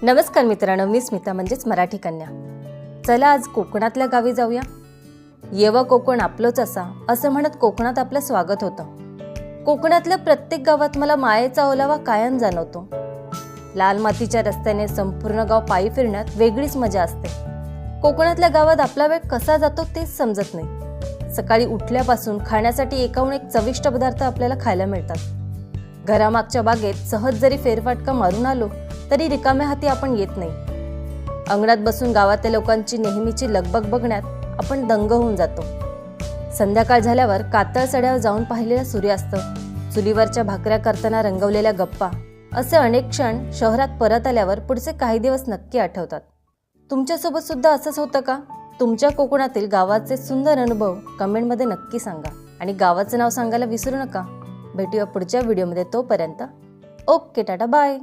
नमस्कार मित्रांनो, मी स्मिता म्हणजेच मराठी कन्या. चला आज कोकणातल्या गावी जाऊया. येव कोकण आपलोच असा असं म्हणत कोकणात आपलं स्वागत होतं. कोकणातल्या प्रत्येक गावात मला मायेचा ओलावा कायम जाणवतो. लाल मातीच्या रस्त्याने संपूर्ण गाव पायी फिरण्यात वेगळीच मजा असते. कोकणातल्या गावात आपला वेळ कसा जातो तेच समजत नाही. सकाळी उठल्यापासून खाण्यासाठी एकाहून एक चविष्ट पदार्थ आपल्याला खायला मिळतात. घरामागच्या बागेत सहज जरी फेरफटका मारून आलो तरी रिकाम्या हाती आपण येत नाही. अंगणात बसून गावातल्या लोकांची नेहमीची लगबग बघण्यात आपण दंग होऊन जातो. संध्याकाळ झाल्यावर कातळ सड्यावर जाऊन पाहिलेला सूर्यास्त, चुलीवरच्या भाकऱ्या करताना रंगवलेल्या गप्पा, असे अनेक क्षण शहरात परत आल्यावर पुढचे काही दिवस नक्की आठवतात. तुमच्यासोबत सुद्धा असंच होतं का? तुमच्या कोकणातील गावाचे सुंदर अनुभव कमेंटमध्ये नक्की सांगा आणि गावाचं नाव सांगायला विसरू नका. भेटूया पुढच्या व्हिडिओमध्ये. तोपर्यंत ओके, टाटा, बाय.